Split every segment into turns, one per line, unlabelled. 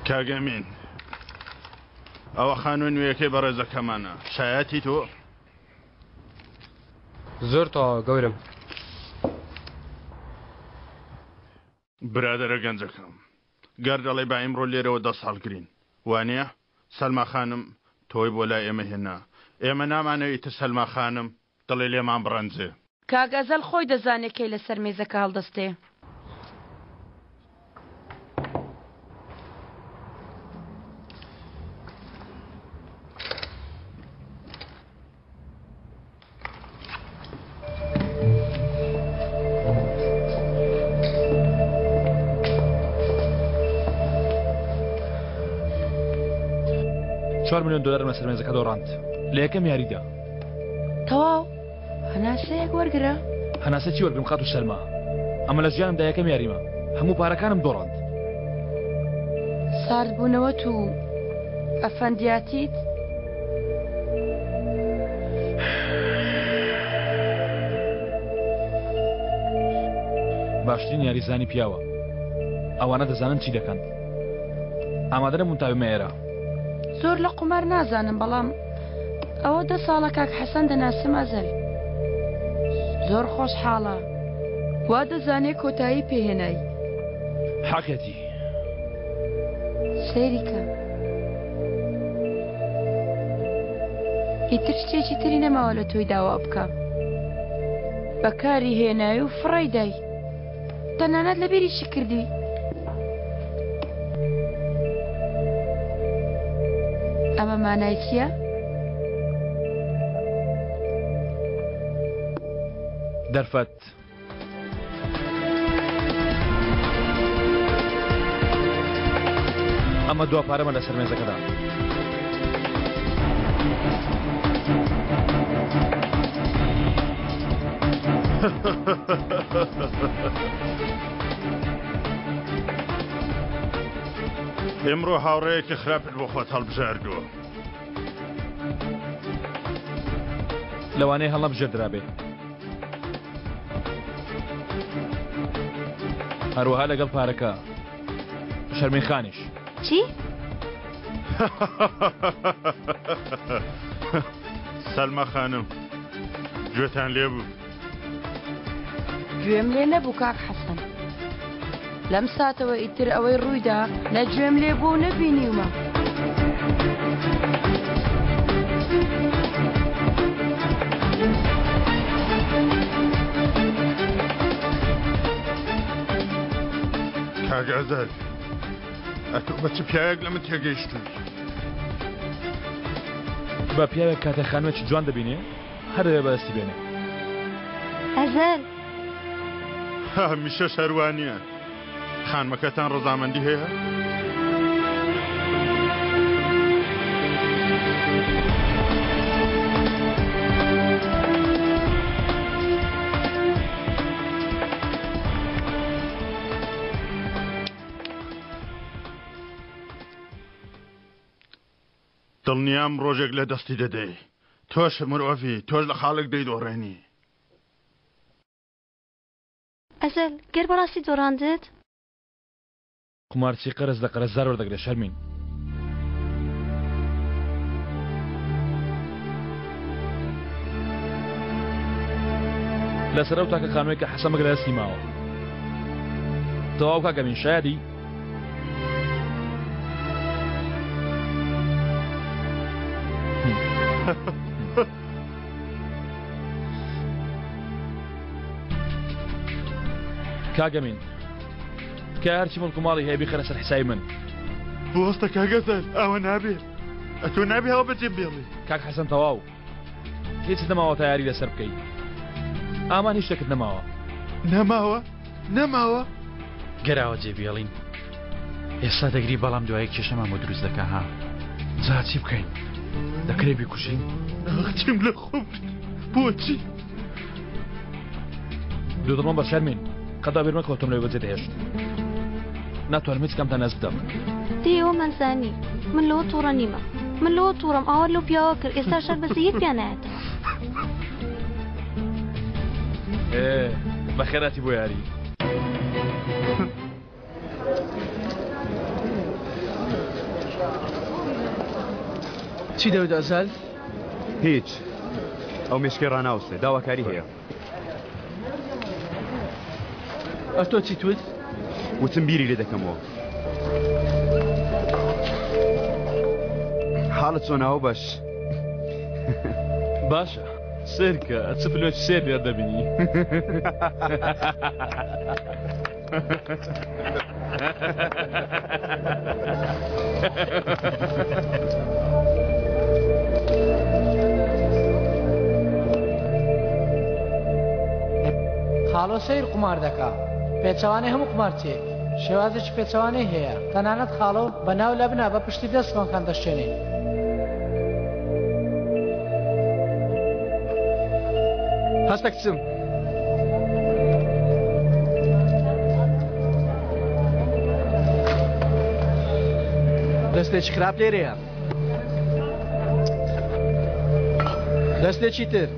کاگەمین ئەوە خانووی نوێیەکەی بەڕێزەکەمانە شایەتی تۆ
زۆر تەواو گەورم
برادرە گەنجەکەم گەر دەڵێ با ئیمڕۆ لێرەوە 10 ساڵگرین وانە سەلما خانم تۆی بۆ لای ئێمە هێنا ئێمە نامانەوێتە سەلما خانم دڵێ لێمان بڕەنجێ
کاگەزەل خۆی دەزانێکەی لەسەر مێزەکە هەڵدەستێ $4 ملیۆن لەسەر مێزەکە دۆڕاند لە یەکەم یاریدا تەواو هەناسەیەک وەرگرە
هەناسە چی وەرگرم خات و سەلما ئەمە لە ژیانمدا یەکەم یاریمە هەموو پارەکانم دۆڕاند
سارد بوونەوەت و ئەفەندیاتیت
باشترین یاریزانی پیاوە ئەوانە دەزانن چی دەکەن ئامادە نەبوون تا بمە ئێرە
زۆر لە قومار نازانم بەڵام ئەوە 10 ساڵە کاک حەسەن دەناسم ئەزەل زۆر خۆشحاڵە وا دەزانێت کۆتایی پێهێنایی
حەقێتی
سەیریکە ئیتر شتێکی تری نەماوە لە تۆی داوا بکە بەکاری هێنایی و فڕی دای تەنانەت لە بیریشی کردی ئەمە مانای چییە؟
دەرفەت ئەمە دوا پارەمە لەسەر مێزەکەدا
ئێمڕۆ هاوڕەیەکی خراپت بۆ خۆت هەڵبژاردووە
لەوانەیە هەڵەبژێردرابێ هەروەها لەگەڵ پارەکە شەرمین خانیش
چی؟
سەلما خانم گوێتان لێ بوو
گوێم لێ نەبوو کاک حەسەن لەم ساتەوە ئیتر ئەوەی ڕوویدا لە گوێم لێ بوو نەبینیومە
کاگازەل ئەتۆ بە چ پیاوێک لە من تێگەیشتووی
بە پیاوێک کاتە خانوێکی جوان دەبینێ هەرەوێ بەدەستی بێنێ
ئەزەل
هەمیشە شەروانیە خانمەکەتان ڕەزامەندی هەیە؟ دڵنیام ڕۆژێک لە دەستی دەدەی تۆش مرۆڤی تۆش لە خاڵێک دەیدۆڕێنی
ئەزەل گەر بەڕاستی دۆڕاندت
قمارچی قەرز لە قەرزدار وەردەگرێت شەرمین لەسەر ئەو تاکە خانووی کە حەسەمەک لە دەستی ماوە تەواو کاگەمین شایەدی کاگەمین کە هەرچی مڵک و ماڵی هەیە بیخەنە سەر حیسابی من
بۆستە کاگەزەل ئەوە نابێت ئەتۆ نابێ هەڵ بەجێ بێڵی
کاک حەسەن تەواو هیچ نەماوە تا یاری لەسەر بکەیت ئامان هیچ شتێکت نەماوە
نەماوە
گەراوە جێبێڵین ئێستا دەگری بەڵام دوای کێشەمان بۆ دروست دەکە ها جا چی بکەین دەکرێ بیکوژین
چیم لە خۆم بۆچی
دوودڵۆم بە شەرمین قەدا بێرمە کەوتم لەوێ بەجێ دەهێشت ناتوانم هیچ کەمتان نەس بدەم
دیەوە منزانی من لەوە تووڕە نیمە من لەوە تووڕم ئاوە لەو پیاوە کرد ئێستا شەر بەسی یەک پیانایەتەوە
بەخێراتی بۆ یاری
چی دەوت ئەزەل؟
هیچ ئەو مشکی ڕناوسێ داواکاری هەیە
ئەو تۆ چی توت؟
وتم بیری لێ دەکەمەوە حاڵت چۆناوە باش
باشە سێرکە چپلۆ سێر لێر دەبینی
خاڵۆ سەیر قمار دەکا پێچەوانەی هەموو قمارچێ شێوازێکی پێچەوانەی هەیە تەنانەت خاڵۆ بەناو لە بنا بە پشتی دەست کۆنکان دەشتێنێ
هەستە کچم دەستێکی خراپ لێرەیە دەستێکی تر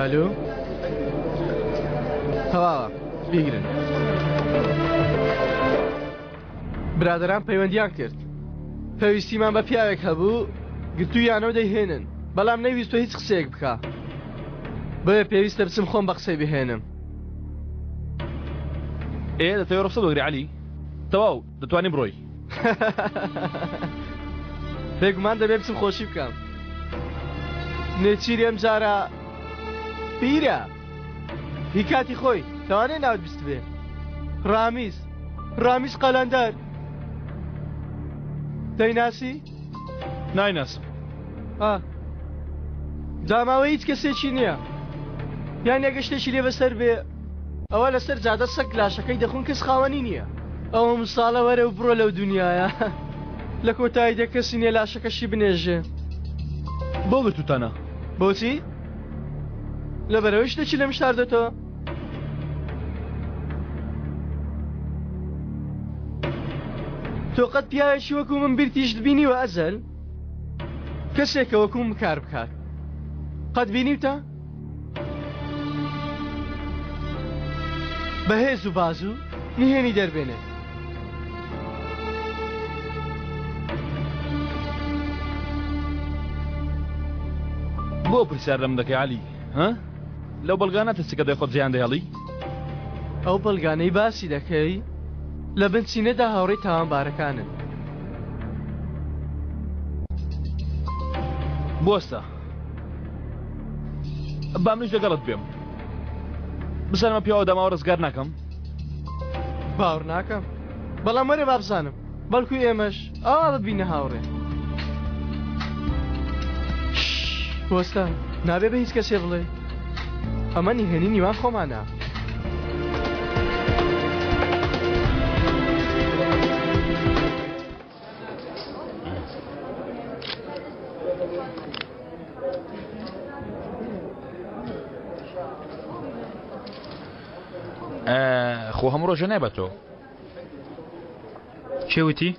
ئەلو تەواوە بیگرن برادران پەیوەندیان کرد پێویستیمان بە پیاوێک هەبوو گرتوویانەوە دەیهێنن بەڵام نەیویست تۆ هیچ قسەیەک بکە بۆیە پێویستە بچم خۆم بە قسەی بهێنم
دەتەوێت ڕخسە بگری عەلی تەواو دەتوانین بڕۆی
بێگومان دەبێ بچم خۆشی بکەم نێچیری ئەم جارە پیرە هی کاتی خۆی توانێت ناوت بیست بێ ڕامیز قەلەندەر دەیناسی؟
نایناسم
داماوە هیچ کەسێکی نییە یان ئەگە شتێکی لێ بەسەر بێ ئەوە لەسەر جادە سەگ لاشەکەی دەخۆن کەس خاوەنی نییە ئەوە مساڵە وەرە و بڕۆ لەو دنیاە لە کۆتاییدا کەسی نییە لاشەکەشی بنێژێ
بۆ گرتوتانە
بۆچی؟ لەبەرەوەی شتێکی لەم شاردەتەوە تۆ قەت پیاوێکی وەکو من بیرتیشت بینیوە ئەزەل کەسێکە وەکو من کار بکات قەت بینیوتە؟ بەهێز و بازوو نهێنی دەربێنێ
بۆ پرسیار لەم دەکەی عەلی لەو بەڵگانە تەچەکە دەیخۆت زیان دەهێڵی
ئەو بەڵگانەی باسی دەکەی لە بنچینەدا هاوڕێی تاوانبارەکانن
بۆستە با منیش لەگەڵت بێم بزانمە پیاوە دەماوە ڕزگار ناکەم
باوەڕ ناکەم بەڵام وەرێ با بزانم بەڵکو ئێمەش ئاوا ببینە هاوڕێ وەستا نابێ بە هیچ کەسێ بڵێ ئەمە نیهێنی نیوان خۆمانە
خۆ هەموو ڕۆژە نایبەتەوە
چێوتی؟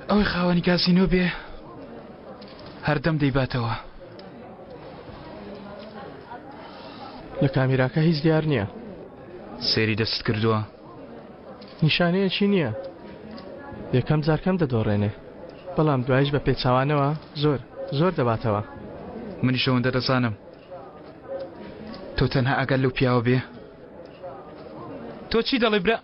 ئەوەی خاوەنی کاسینۆ بێ هەردەم دەیباتەوە
لە کامیراکە هیچ دیار نییە
سێری دەست کردووە
نیشانەیەکی نییە یەکەم جارکەم دەدۆڕێنێ بەڵام دوایش بە پێچاوانەوە زۆر دەباتەوە
منیش ئەوەندە دەزانم تۆ تەنها ئەگەر لەو پیاوە بێ تۆ چی دەڵێ برا؟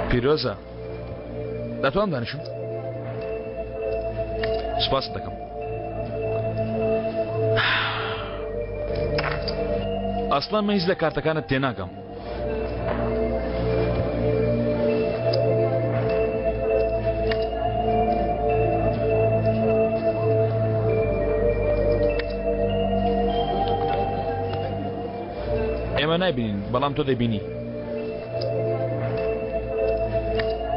پیرۆزە دەتوانم دانیشم سپاس دەکەم ئەسڵان من هیچ لە کارتەکانت تێناگەم. ئێمە نایبینین بەڵام تۆ دەیبینی.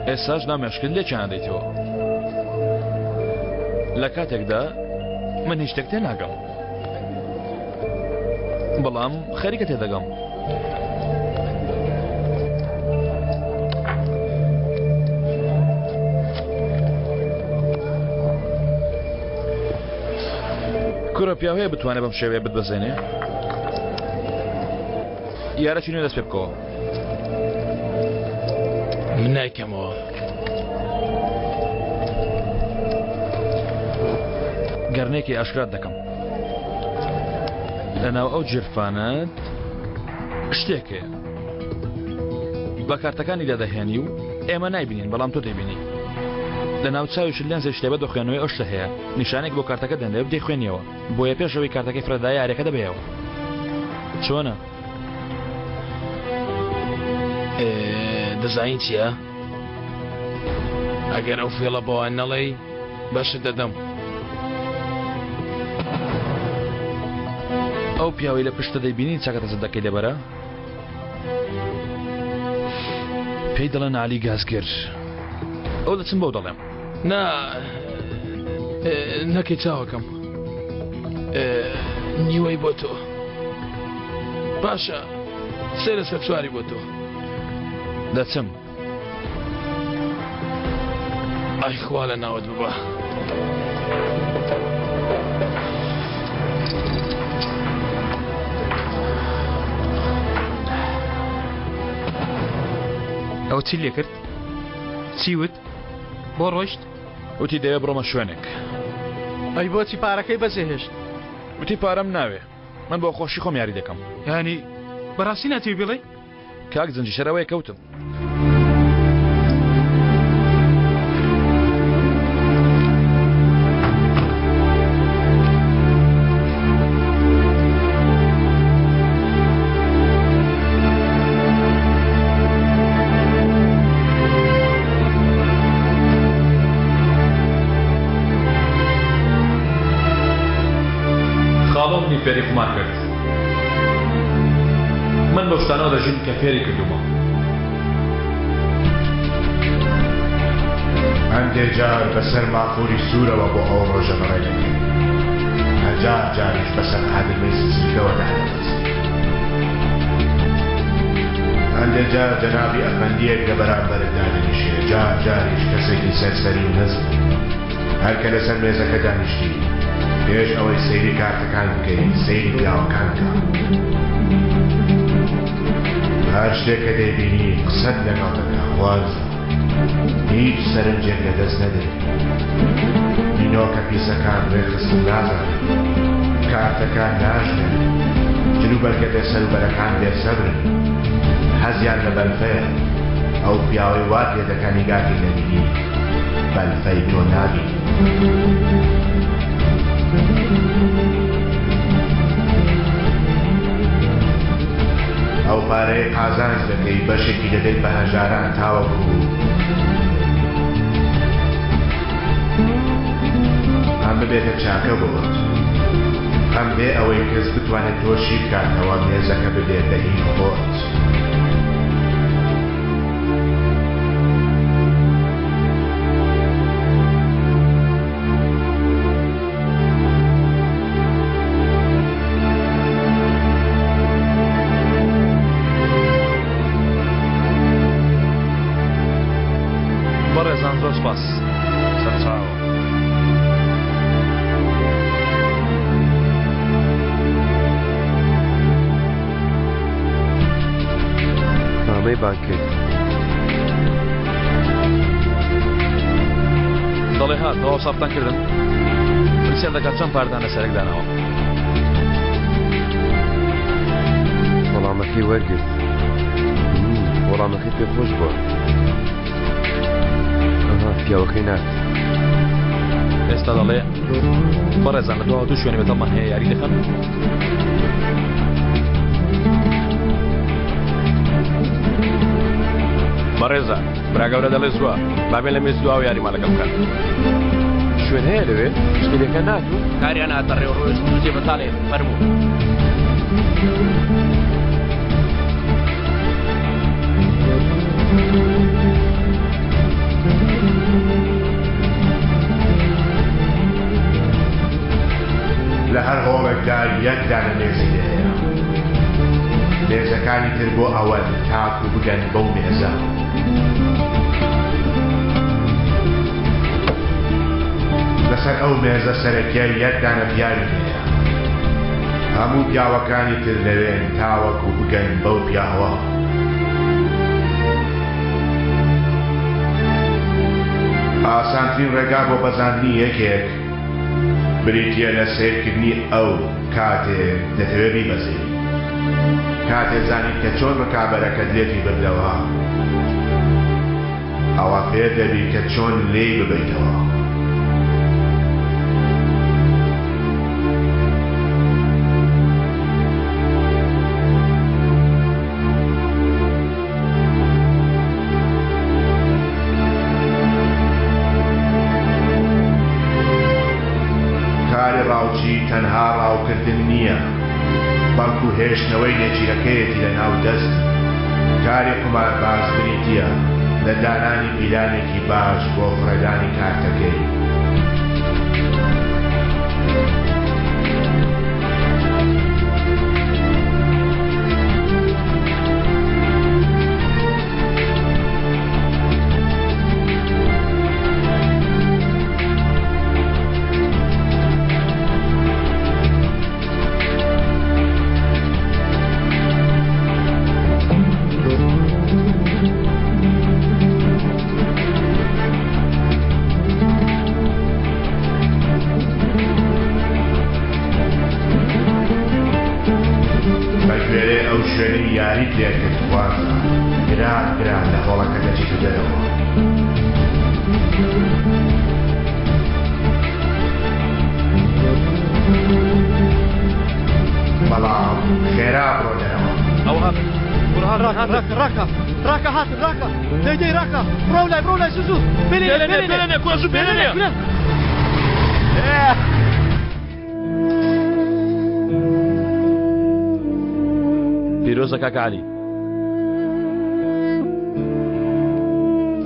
ئێستاش نامێشکل لێکیان دەیتەوە. لە کاتێکدا من هیچ شتێک تێناگەم بەڵام خەریکە تێدەگەم. کوڕە پیاوەیە بتوانێت بەم شێوەیە بتبەزێنێ؟ یارەکی نوێ دەست پێ بکەوە.
من نایکەمەوە.
گەرنێکی ئاشکرات دەکەم. لەناو ئەو جرفانت شتێکێ بە کارتەکانی دادەهێنی و ئێمە نایبینین بەڵام تۆ دەیبینی. لەناو چاویش لێنزە شتێبە دۆخێنەوەی ئەو شتە هەیە. نیشانێک بۆ کارتەکە دەنێت دەیخوێنیەوە بۆیە پێشەوەی کارتەکەی فرەدای یاریەکە دەبێەوە. چۆنە؟
دەزانین چییە؟ ئەگەر ئەو فێڵە بەوان نەڵێی بەشت دەدەم.
ئەو پیاوەی لە پشتە دەیبینی چاکە دەزت دەکەی لەبەرە؟ پێی دەڵێن عالی گازگر. ئەو دەچم بەو دەڵێم.
نا نەکەی چاوەکەم. نیوەی بۆ تۆ. باشە سێ لەسەر چواری بۆ تۆ.
دەچم.
ئای خوا لە ناوت ببە.
ئەو چی لێ کرد؟ چی وت؟ بۆ ڕۆیشت؟
وتی دەوێ بڕۆمە شوێنێک.
ئەی بۆچی پارەکەی بەجێهێشت؟
وتی پارەم ناوێ. من بۆ خۆشی خۆم یاری دەکەم.
یانی بەڕاستی ناتوی بڵێ؟
کاک زنجی شەرەوەی کەوتم. فێری قومار کرد. من بە شتانەوە دەژین کە فێری کردومە.
هەندێک جار بەسەر مافوری سوورەوە بۆ ئەو ڕۆژە بەڕێ دەکەین. هەجار جاریش بەسەر قادمەی سیسیکەوە دادەبەزین. هەندێک جار جەنابی ئەفەندیەک لە بەرامبەرت دادەنیشێ. جار جاریش کەسێکی سەرسەری و نەزم. هەرکە لەسەر مێزەکە دانیشتی پێش ئەوەی سەیری کارتەکان بکەین سەیری پیاوەکان کە هەر شتێکە دەیبینی قسەت لەگەڵ دەکا خوازە. هیچ سەرنجێک لەدەست نەدەی. بینۆکە پیسەکان ڕێخستن نازانن. کارتەکان ناژنێن. جلوبەرگە دەسەروبەرەکان بێسەبرن. حەزیان لە بەلفەیە. ئەو پیاوەی وات لێ دەکا نیگاتی دەبینی بەلفەی تۆ نابینی. ئەو پارەی قازانج دەکەی بەشێکی دەدەیت بە هەژاران تاوەکو ئەم ببێتە چاکە بووە. ئەم بێ ئەوەی کەس بتوانێت تۆشی بکاتەوە مێزەکە ببێت بە هی خۆت.
بەڕێزان زۆر سپاس. سەرچاوە.
مامەی بانکێت.
دەڵێ هات ئەوە سافتان کردن. پرسیار دەکات چەند پاردان لە سەرێک دانەوە.
وەڵامەکەی وەرگرت. وەڵامەکەی پێ خۆش بووە. پیاوەکەی نات.
ئێستا دەڵێ بەڕێزان لە دووە دوو شوێنی بەتەڵمان هەیە یاری دەکەن.
بەڕێزە براگەورە دەڵێ زووە بابێن لە مێز دواوە یاریمان لەگەڵ بکەن شوێن هەیە لەوێ شتێکەکە ناتوو
کاریان هاتە ڕێوەڕۆژ دووجێ بەتاڵێ فەرموو
لە هەر هۆڵێکدا یەکدا لە مێزی هەیە مێزەکانی تر بۆ ئەوە تاکو بگەن بەو مێزە لەسەر ئەو مێزە سەرەکیای یەکدانە پیاوی هەیە هەموو پیاوەکانی تر لەوێن تاوەکو بگەن بەو پیاوە ئاسانترین ڕێگا بۆ بەزاندنی یەکێک بریتە لە سیرکردنی ئەو کاتێک دەتەوێت بیبەزێت کاتێ زانیت کە چۆن مکابەرەکەت لێتی بردەوە ئەوە پێ دەبی کە چۆن لێی ببیتەوە تەنها ڕاوکردن نییە بەڵکو هێشتنەوەی نێچیرەکەیەتی لە ناو دەست کاری قومارباز بریتیە لە دانانی پیلانێکی باش بۆ فڕێدانی کارتەکەی یاریت لێکرد خوازە گران گران لە هۆڵەکە دەچیت دەرەوە بەڵام خێرا بڕۆ دەرەوە
ئەو هات
ڕاکە هاتن ڕاکە دەی ڕاکە بڕۆ لای زوو
بێنێ کۆزوو بێنێ پیرۆزە کاکە عەلی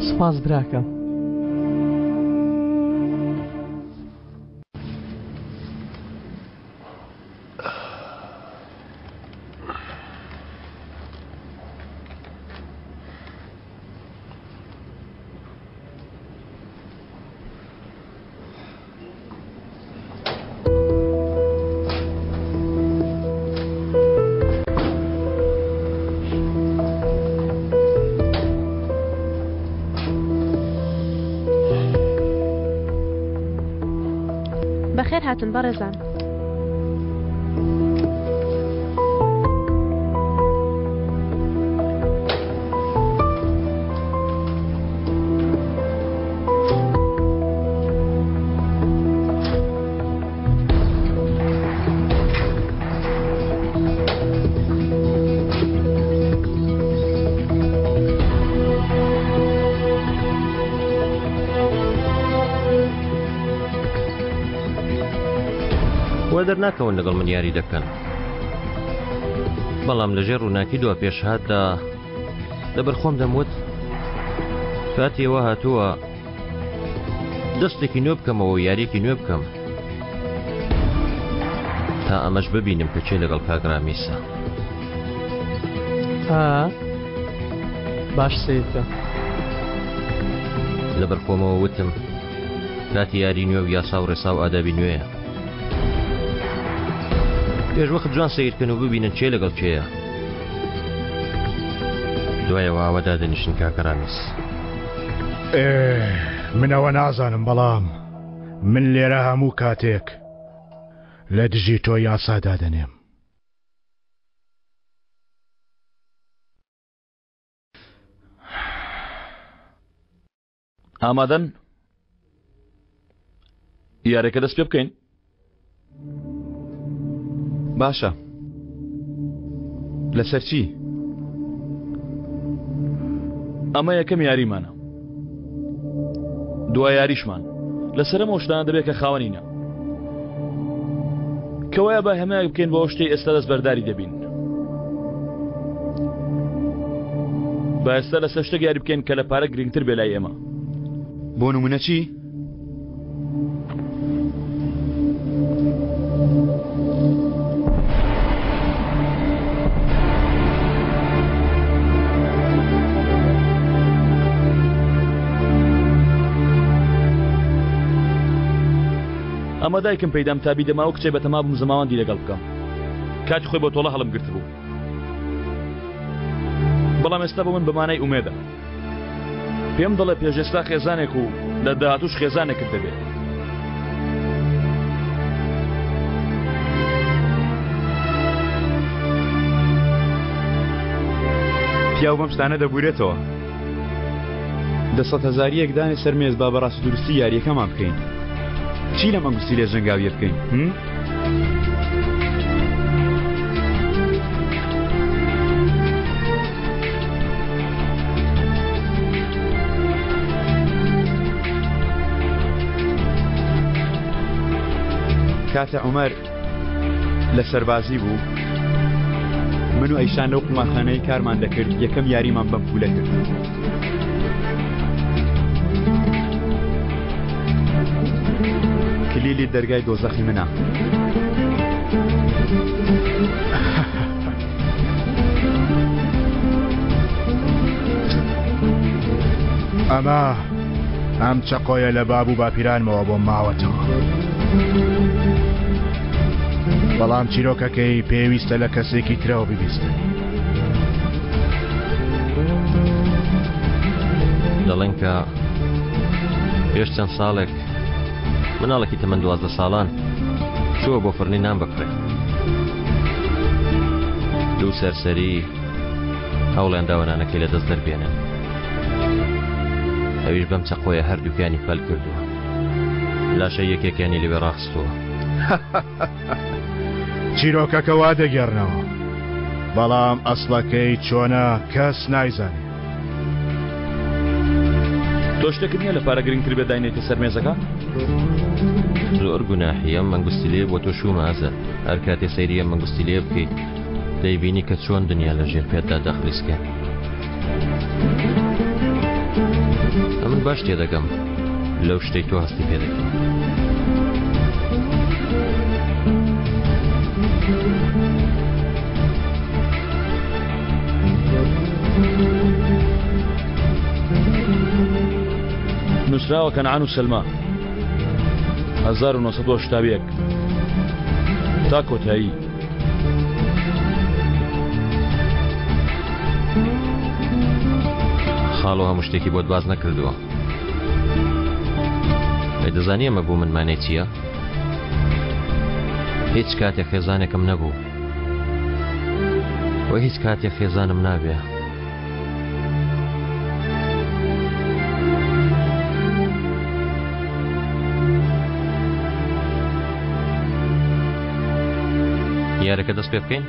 سپاس براکە
بەخێر هاتن بەڕێزان
دەرناکەون لەگەڵ من یاری دەکەن بەڵام لەژێر ڕووناکی دو پێشهاتدا لەبەر خۆم دەموت کاتێەوە هاتووە دەستێکی نوێ بکەمەوە و یاریێکی نوێ بکەم تا ئەمەش ببینم کە چێ لەگەڵ کاگرامیسە
باش سیدکە
لەبەر خۆمەوە وتم کاتی یاری نوێ و یاسا و ڕێسا و ئادابی نوێیە پێش وەخت جوان سیرکەن و ببینن چێ لەگەڵ چێیە دوایەوە ئاوەدا دەنیشن کاکەرامیس
منەوە نازانم بەڵام من لێرە هەموو کاتێک لە دژی تۆ یاسادا دەنێم
ئامادەن یارێکە دەست پێ بکەین
باشە لەسەر چی
ئەمە یەکەم یاریمانە، دوای یاریشمان لەسەرەمە شتانە دەبێت کە خاوەنینە کەوایە بە هەمایە بکەین بۆ شتەی ئێستا دەست بەرداری دەبین. با ئێستا لەسەر شتێک یاری بکەین کە لە پارە گرنگتر بێ لای ئێمە.
بۆ نمونە چی؟
ئەمە دایکم پەیدام تابی دەماوە کچێ بە تەما بووم زەماوەندی لەگەڵ بکەم، کاتی خۆی بۆ تۆڵە هەڵم گرت بوو، بەڵام ئێستا بۆ من بەمانای ئومێدە. پێم دەڵێ پێشێستا خێزانێک و لە داهاتووش خێزانێکت دەبێت.
پیاو بەم شتانە دەبورێتەوە. 100,000 یەکدانی سەر مێز با بەڕاست درستی یاریەکەمان بکەین. چی لە مەنگوستی لێ ژەنگاویە بکەین؟ کاتە عومەر لە سەربازی بوو من و ئەیشان لەو قوماخانەی کارمان دەکرد، یەکەم یاریمان بەم پولە کرد. کلیلی دەرگای دۆزەخی منە.
ئەمە ئەم چەقۆیە لە باب و باپیرانمەوە بۆ ماوەتەوە، بەڵام چیرۆکەکەی پێویستە لە کەسێکی ترەوە ببیستن.
دەڵێن کە پێش چەند ساڵێک مناڵێکی تەمەن 12 ساڵان چووە بۆ فڕنی نان بکڕێت. دوو سەرسەری هەوڵیان داوە نانەکەی لە دەست دەربێنن، ئەویش بەم چەقۆیە هەردووکیانی پەل کردووە، لاشە یەکێکیانی لەوێ ڕاخستووە.
چیرۆکەکە وا دەگەڕنەوە، بەڵام ئەسڵەکەی چۆنە کەس نایزانێت.
تۆ شتێکت نییە لە پارە گرنگتر بێ داینێتە سەر مێزەکە؟
زۆر گوناحیە مەنگوستی لێ بۆ تۆ شوو مازە، هەر کاتێ سەیریە مەنگوستی لێ بکەیت دەیبینی کە چۆن دنیا لە ژێر پێتدا دەخلیسکە. ئەمن باش تێدەگەم لەو شتەی تۆ هەستی پێ دەکەی.
نووسراوە کەنعان و سەلما 1970 تا کۆتایی.
خاڵۆ هەموو شتێکی بۆت باز نەکردووە. ئەی دەزانی ئەمە بوو من مانای چییە؟ هیچ کاتێک خێزانێکم نەبوو و هیچ کاتێک خێزانم نابێ. یارەکە دەست پێ بکەین؟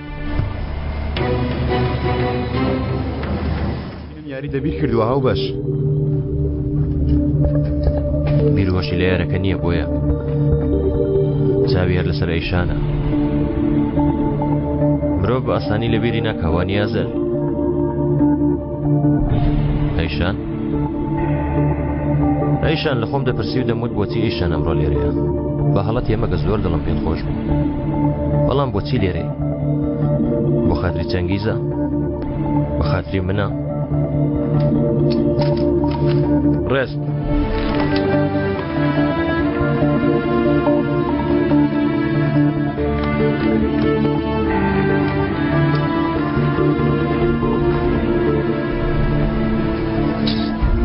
یاری دەبیر کردووە هاو بەش.
بیرۆشی لە یارەکە نییە بۆیە چاوی هەر لەسەر ئەیشانە. مرۆڤ بە ئاسانی لەبیری ناکەوە نیازل. ئەیشان لە خۆم دەپرسی و دەموت بۆچی ئەیشان ئەمڕۆ لێرەیە. بە هەڵەت ئێمەگە زۆر دڵم پێت خۆش بوو، بەڵام بۆچی لێرەی؟ بۆ خاتری چەنگیزە؟ بە خاتری منە؟
ڕێست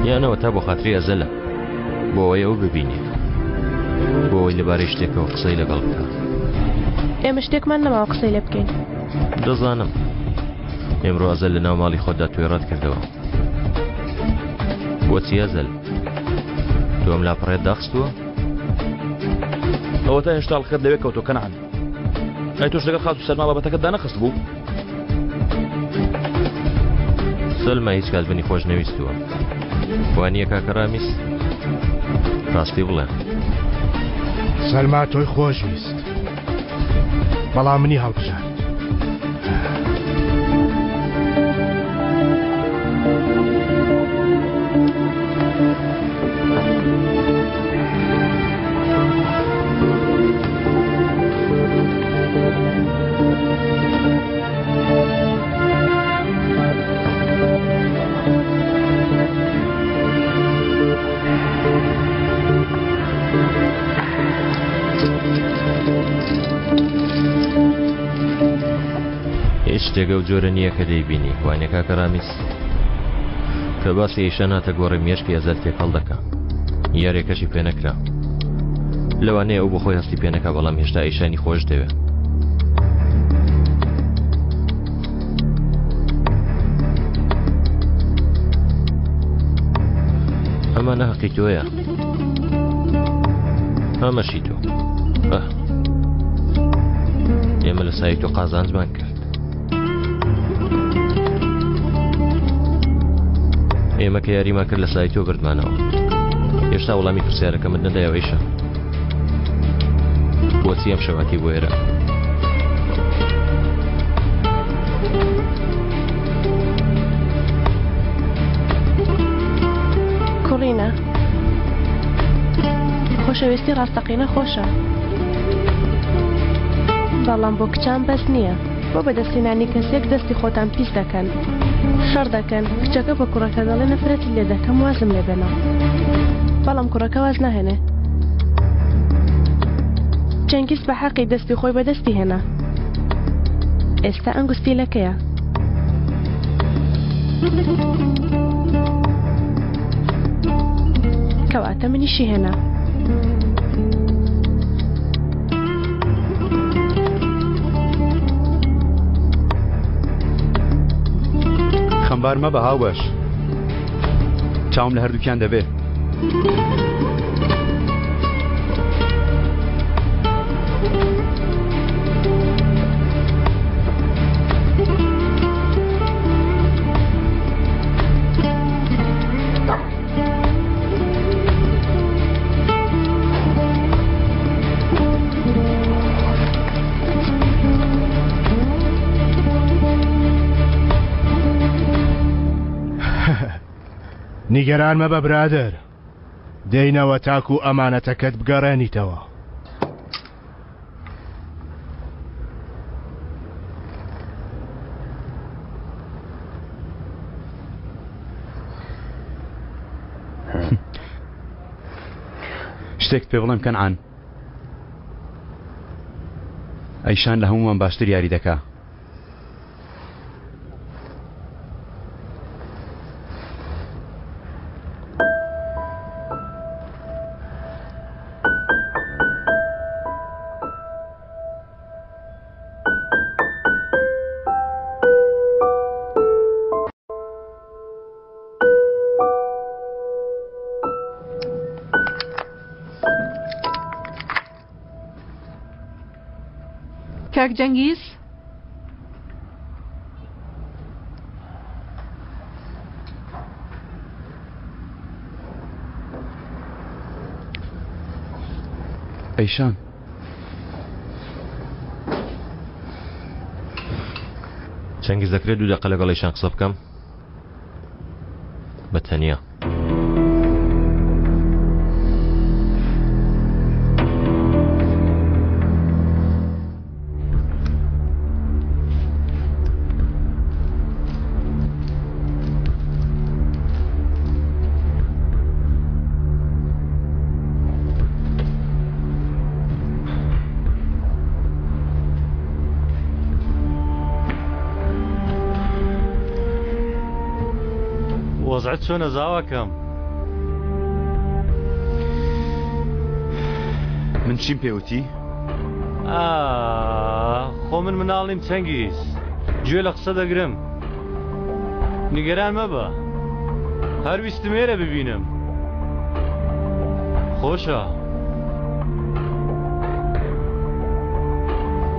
یانەوە تا بۆ خاتری ئەزەلە، بۆ ئەوەی ئەو ببینێ، بۆ ئەوەی لەبارەی شتێکەوە قسەی لەگەڵ بکە.
ئێمە شتێکمان نەماوە قسەی لێ بکەین.
دەزانم ئێمڕۆ ئەزەل لە ناو ماڵی خۆتدا توێ ڕەت کردەوە. بۆچی ئەزەل؟ تۆ ئەم لاپەڕێت داخستووە؟
ئەوە تا هێشتا هەڵقەت لەوێ کەوتۆ کەنعان. ئەی تۆش لەگەڵ خات و سەلما بابەتەکەتدا نەخست بوو؟
سەلما هیچ کات بنی خۆش نەویستووە وانییە کاکە ڕامیس ڕاستی بڵێ
سەلما تۆی خۆشویست بەڵام منی هەڵبژار
شتێگە و جۆرە نییە کە دەیبینی وانێ کاکە ڕامیس کە باسی ئیشان هاتە گۆڕی مێشکی ئەزەل تێکەڵ دەکا یاریەکەشی پێ نەکرا لەوانەیە ئەو بۆ خۆی هەستی پێ نەکا بەڵام هێشتا ئیشانی خۆش دەوێت ئەمانە حەقی تۆیە ئەمەشی تۆ ئێمە لە سای تۆ قازانجمان کرد ئێمە کە یاریمان کرد لە سای تۆ بردمانەوە هێشتا وەڵامی پرسیارەکە من نەدایەوەیشە بۆچی ئەم شەواتی بۆ ئێرە
کوڕینە خۆشەویستی ڕاستەقینە خۆشە بەڵام بۆ کچان بەس نییە بۆ بەدەستێنانی کەسێک دەستی خۆتان پیس دەکەن شەڕ دەکەن کچەکە بە کوڕەکە دەڵێ نەفرەتی لێ دەکەم وازم لێ بێنە بەڵام کوڕەکە واز ناهێنێ جەنگیز بە حەقی دەستی خۆی بەدەستی هێنا ئێستا ئەنگوستی لەکەیە کەواتە منیشی هێنا
خەمبار مەبە هاوبەش چاوم لە هەردووکیان دەبێ
نیگەران مەبە برادر دەینەوە تاکو ئەمانەتەکەت بگەڕێنیتەوە
شتێک پێ بڵێم کەنعان ئەیشان لە هەمومان باشتر یاری دەکا
کاک جەنگیز
ئەیشان
چەنگیز دەکرێت دوو دەقە لەگەڵ ئەیشان قسە بکەم بە تەنیا
وەزعت چۆنە زاوەکەم
من چیم پێوتی؟
خۆ من مناڵ نیم چەنگیز گوێ لە قسە دەگرم نیگەران مەبە هەر ویستم ئێرە ببینم خۆشە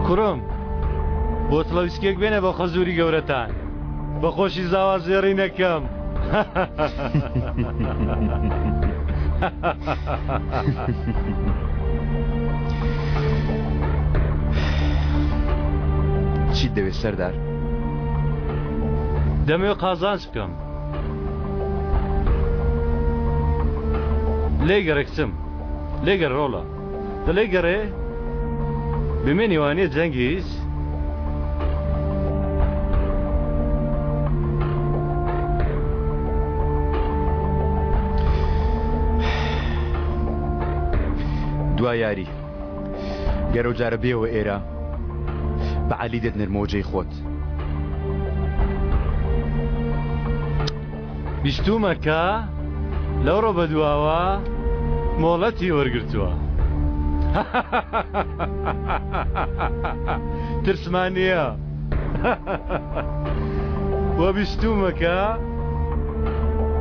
کوڕم بۆتڵە ویسکێک بێنە بە خەزووری گەورەتان بەخۆشی زاوا زێڕینەکەم.
چیت دەوێت سەردار؟
دەمەوێت قازانج بکەم. لێگەڕێ کچم، لێگەڕ ڕۆڵە دە لێگەڕێ بمێنی وانێت جەنگیز.
دوای یاری گەرە و جارە بێەوە ئێرە بە عەلی دێت نەرمەوەجەی خۆت.
بیستومەکە لەوڕۆ بە دواوە مۆڵەتی وەرگرتووە. ترسمانیە وە بیستومەکە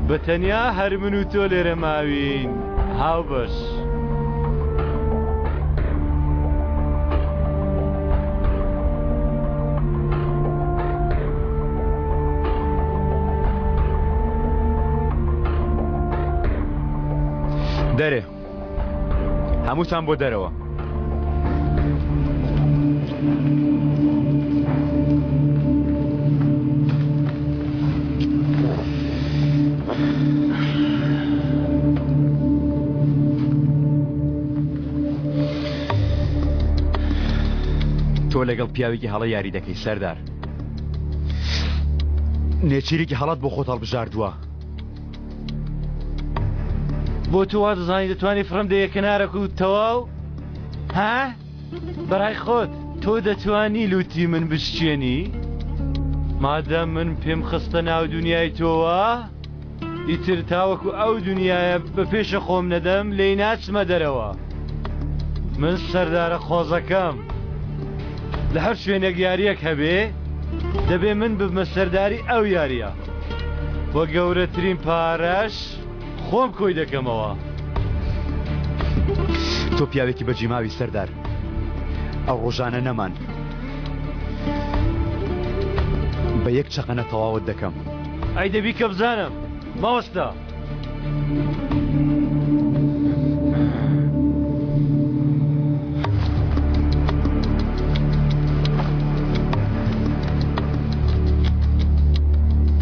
بە تەنیا هەر من و تۆ لێرە ماوین هاوبەش.
دەرێ هەمووتان بۆ دەرەوە. تۆ لەگەڵ پیاوێکی هەڵە یاری دەکەی سەردار. نێچیرێکی هەڵات بۆ خۆت هەڵبژاردووە.
بۆ تو وا دەزانی دەتوانێت فڕم دەیە کەنارەک و تەواو؟ ها؟ بەڕای خۆت تۆ دەتوانی لوتی من بشکێنی؟ مادەم من پێم خستە ناو دنیای تۆوە؟ ئیتر تاوەکو ئەو دنیایە بە پێشە خۆم نەدەم لێی ناچمە دەرەوە. من سەردارە خۆزەکەم. لە هەر شوێنێک یاریەک هەبێ دەبێ من ببمە سەرداری ئەو یاریە. وە گەورەترین پارەش خۆم کۆی دەکەمەوە.
تۆ پیاوێکی بەجیماوی سەردار. ئەو ڕۆژانە نەمان بە یەک چەقەنە تەواوت دەکەم.
ئەی دەبی کە بزانم ماوەستا.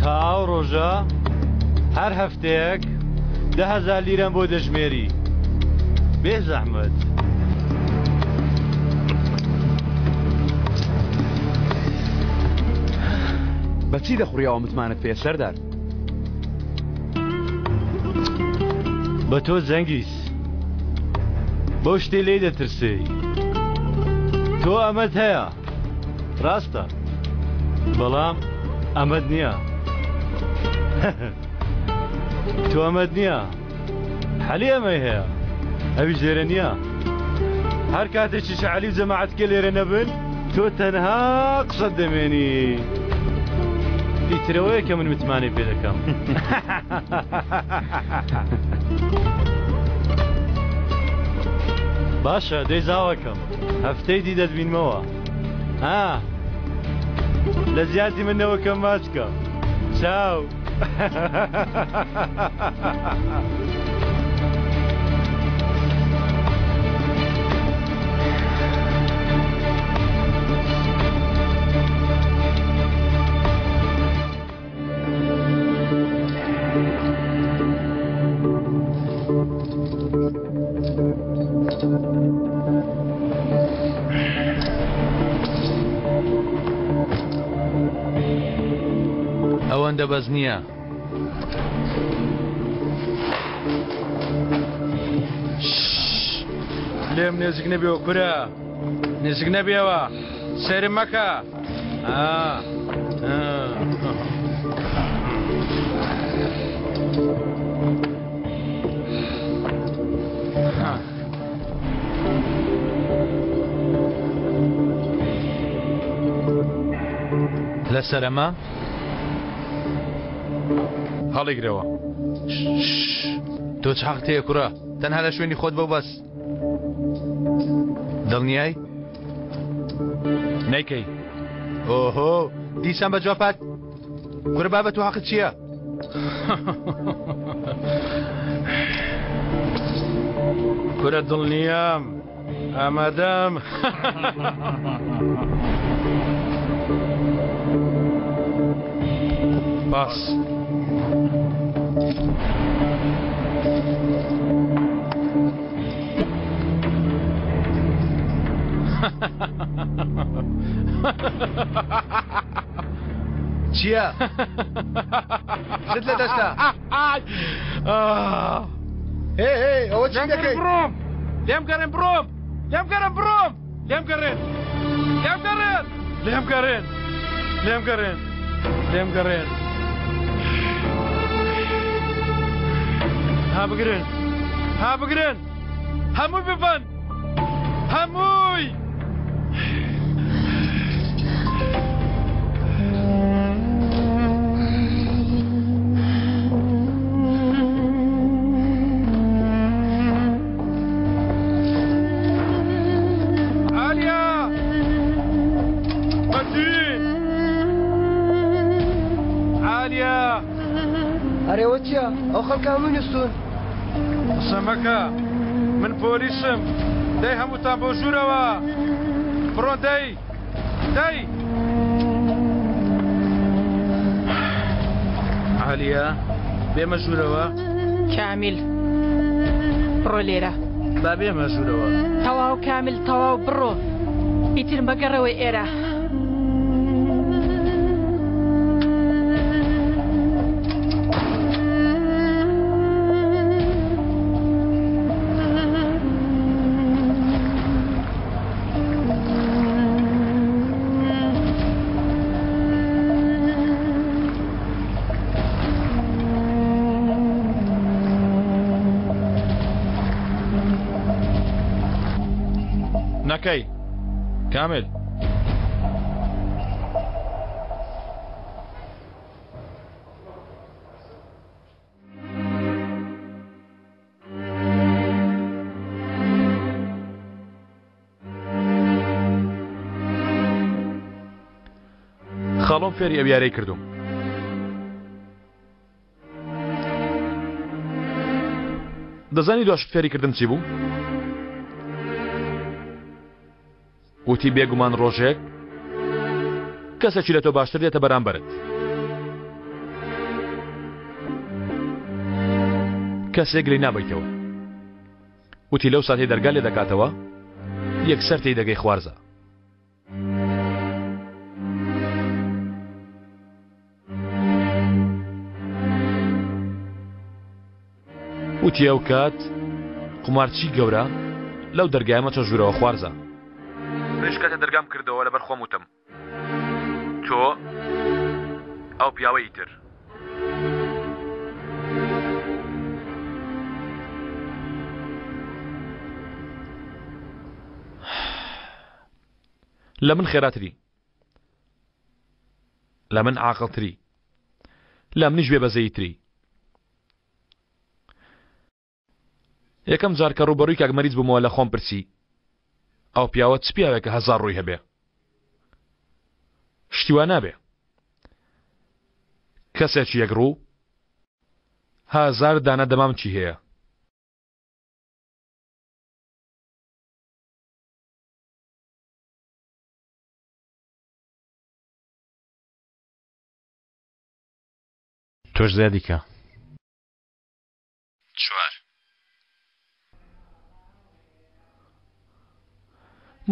تا ئەو ڕۆژە هەر هەفتەیەک 10,000 لیرەم بۆ دەژمێری. بێ زەحمەت.
بەچی دەخوڕی ئەوە متمانت پێ سەردار؟
بە تۆ جەنگیز بۆ شتێ لێ دەترسی. تۆ ئەمەت هەیە ڕاستە بەڵام ئەمەت نییە. تۆ ئەمەت نییە حەلی ئەمەی هەیە ئەوی ژێرە نییە. هەر کاتێکی شەعەلی و جەماعەتکە لێرە نەبن تۆ تەنها قسەت دەمێنی. ئیترەوەیە کە من متمانەی پێ دەکەم. باشە دەی زاوەکەم هەفتەی دی دەتبینمەوە. ها لە زیادی منەوەکەم ماچکە. چاو.
ئەوەندە بەز نییە. لێم نێزیک نەبێەوە کورە نێزیک نەبێەوە سەرم مەکە. لە سەرەما هەڵیگرەوە. تۆ چ حەقتەیە کوڕە تەنها لە شوێنی خۆت بەو بەس. دڵنیای؟ نەیکەی. ئۆهۆ دیسان بە جوپات
کورە بابەت و حەقت چییە؟
کورە دڵنیام ئامادەم. باس.
چییە؟ شت لە دەستە؟ ئەوە چی دەکەیت؟
بڕۆم لێم گەڕێن بڕۆم لێم گەڕێن بڕۆم لێم گەڕێن لێم گەڕێن لێم گەڕێن لێم گەڕێن لێم گەڕێن ها بگرن ها بگرن هەمووی ببەن هەمووی.
ئەرێوە چیە؟ ئەو خەڵکە هەمووی نووسون.
قسە مەکە من پۆلیسم دەی هەمووتان بۆ ژوورەوە بڕۆ دەی دەی. عالیا بێمە ژوورەوە.
کامیل بڕۆ لێرە.
با بێمە ژوورەوە.
تەواو کامیل تەواو بڕۆ ئیتر بەگەڕەوەی ئێرە.
نەکەی کامل. خاڵۆم فێری ئەو یارەی کردوم. دەزانی دواشت فێری کردن چی بوو؟ وتی بێگومان ڕۆژێک کەسێکی لە تۆ باشتر دێتە بەرامبەرت. کەسێک گرەی نابیتەوە. وتی لەو ساتەی دەرگا لێ دەکاتەوە یەکسەر تێی دەگەی خوارزە. وتی ئەو کات قومارچی گەورە لەو دەرگایمە چە ژوورەوە خوارزە. منش کاتە دەرگام کردەوە لەبەر خۆم وتم تۆ ئەو پیاوەی تر. لە من خێراتری، لە من عاقڵتری، لە منیش بێبەزەیتری. یەکەم جار کە ڕوبەڕووی کاکمەریج بوومەوە لە خۆم پرسی ئەو پیاوە چ پیاوێکە 1000 ڕووی هەبێ؟ شتیوان نابێ. کەسێکی یەک ڕوو 1000 دانە دەمام چی هەیە.
تۆش زیادی کە.
4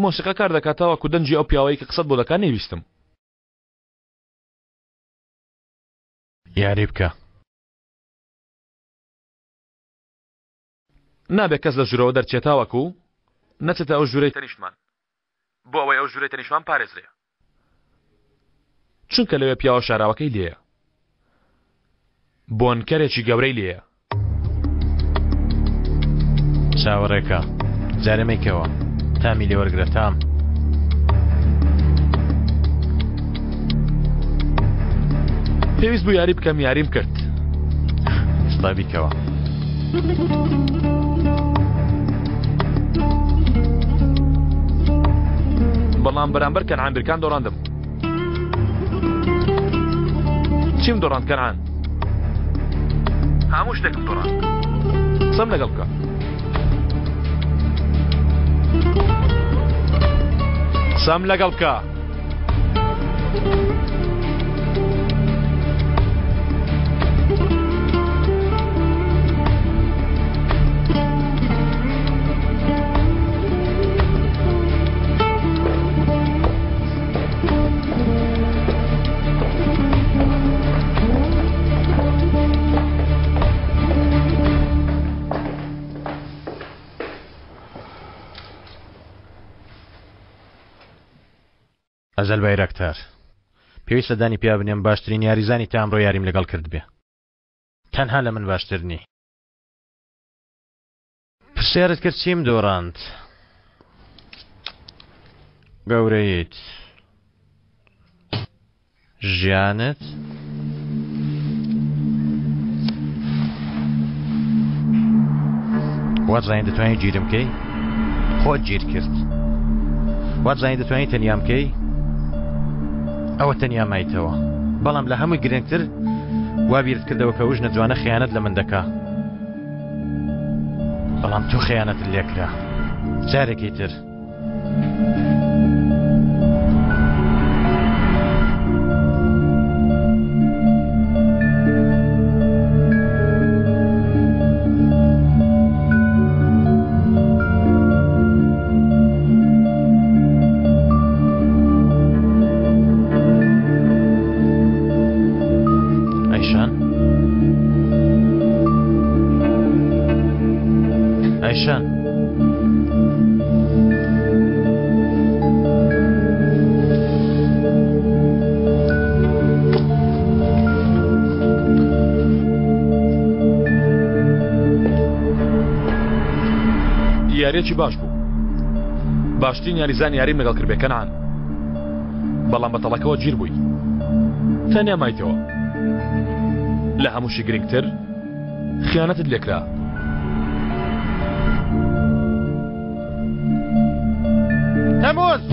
مۆسیقە کار دەکاتەوە کو دەنجی ئەو پیاوەی کە قسەت بۆ دەکات نەیویستم.
یاری بکە.
نابێت کەس لە ژوورەوە دەرچێتاوەکو نەچێتە ئەو ژوورەی تەنیشتمان بۆ ئەوەی ئەو ژوورەی تەنیشتمان پارێزرێ. چونکە لەوێ پیاوە شاراوەکەی لێیە. بۆنکەرێکی گەورەی لێیە.
چاوەڕێکە جارێمێکەوە تامی لێ وەرگرە تام.
پێویست بوو یاری بکەم یاریم کرد.
سڵاویکەوە.
بەڵام بەرامبەر کەنعان بیرکان دۆڕاندم. چیم دۆڕاند کەنعان هەموو شتێکم دۆڕاند قسەم لەگەڵ بکە قسەم لەگەڵ بکە
ئەزەل بایرەکتار پێویستە دانی پیا بنێم باشترین یاریزانی تا ئەمڕۆ یاریم لەگەڵ کرد بێ تەنها لە من باشترنی پرسیارت کرد چیم دۆڕاند گەورەیت ژیانت وات زانین دەتوانیت گیرم بکەی خۆت گیر کرد وات زانین دەتوانیت تەنیام بکەی ئەوە تەنیا مایتەوە بەڵام لە هەمووی گرنگتر وا بیرت کردەوە کە وژ نەجوانە خیانەت لە من دەکا بەڵام تۆ خیانەتت لێکرا جارێکی تر
یاریەکی باش بوو باشترین یاریزان یاریم لەگەڵ کرد بێ کەنعان بەڵام بە تەڵەکەوە گیر بووی تەنیا مایتەوە لە هەمووشی گرنگتر خیانەتت لێکرا
تەموز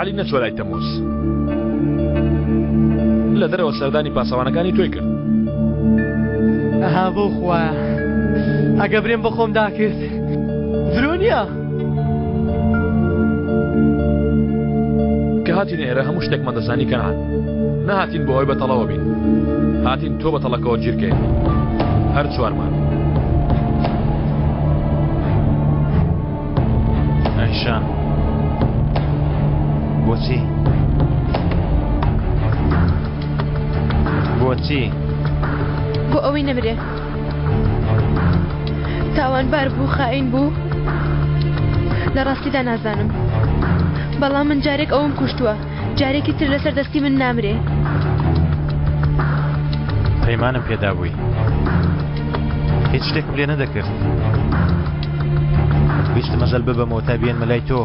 علی نەچوە لای تەموز لە دەرەوە سەردانی پاسەوانەکانی تۆی کرد
ئەها بۆ خوایە ئەگە برێم بە خۆم داکرد درۆنیە
کە هاتین ئێرە هەموو شتێکمان دەزانی کەنعان نەهاتین بۆ ئەوەی بەتەڵەوە بین هاتین تۆ بەتەڵەکەوە گیرکەین هەر چوارمان
ئەیشان بۆچی
بۆ ئەوەی نەبرێ تاوانبار بوو خائین بوو لە ڕاستیدا نازانم بەڵام من جارێک ئەوم کوشتووە جارێکی تر لەسەر دەستی من نامرێ
پەیمانم پێدا بووی هیچ شتێکم لێ نەدەکرد ویستم مەزەل ببەمەوە تا بێنمە لای تۆ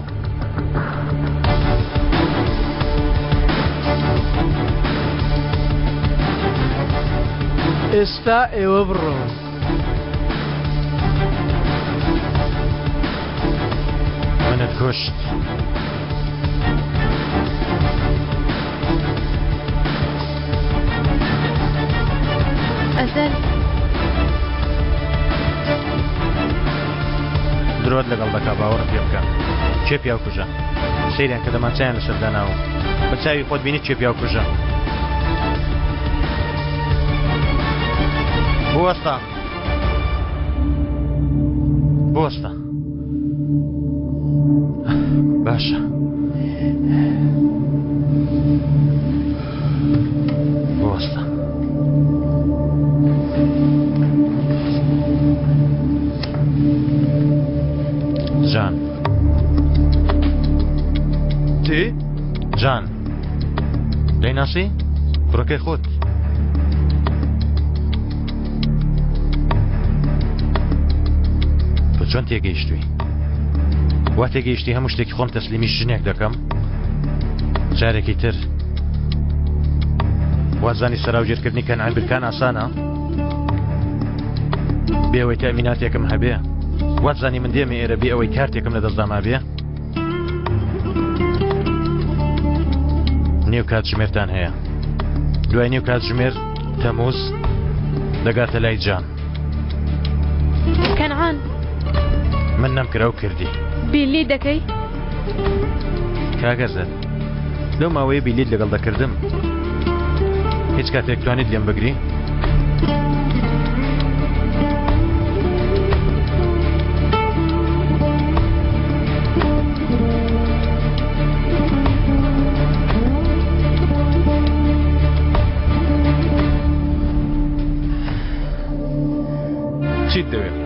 ئێستا ئێوە بڕۆ
منت کوشت
ئەزەل
درۆت لەگەڵ دەکا باوەڕم پێ بکە چێ پیاو کوژە سەیریان کە دەمانچیان لەسەر داناوە بە چاوی خۆت بینیت چێ پیاو کوژە بوەستە بوەستە باشە بوەستە جان
چی؟
جان دەیناسی؟ کوڕەکەی خۆت چۆن تێگەیشتووی وا تێگەیشتی هەموو شتێکی خۆم تەسلیمی ژنێک دەکەم جارێکی تر وازانی سەراوجێتکردنی کەنعان برکان ئاسانە بێەوەی تەمیناتێکم هەبێ وازانی من دێمە ئێرە بێ ئەوەی کارتێکم لە دەستداما بێ نێو کاتژمێرتان هەیە دوای نێو کاتژمێر تەمووز دەگاتە لای جان
کەنعان
من نەمکرا و کردی
بیلی دەکەی
کاگەزت لەو ماوەیە بیلیت لەگەڵ دەکردم هیچ کاتێک توانیت لێم بگری
چیت دەوێت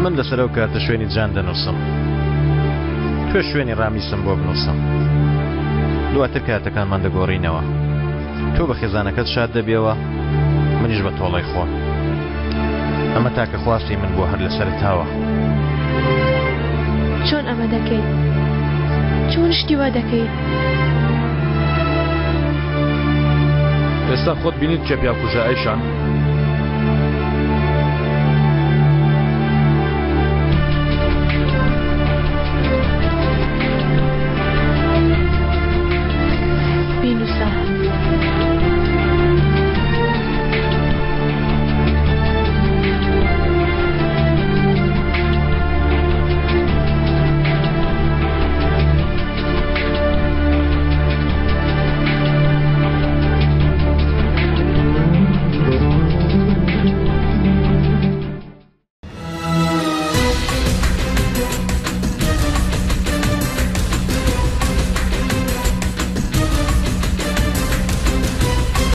من لەسەر ئەو کاتە شوێنی جان دەنووسم توێ شوێنی ڕامیسم بۆ بنووسم دواتر کاتەکانمان دەگۆڕینەوە تۆ بە خێزانەکەت شاد دەبێەوە منیش بە تۆڵی خۆم ئەمە تاکە خواستی من بۆ هەر لەسەر تاوە
چۆن ئەمە دەکەی چۆن شتی وا دەکەی
ئێستا خۆت بینیت چێ پیاکوژە ئەیشان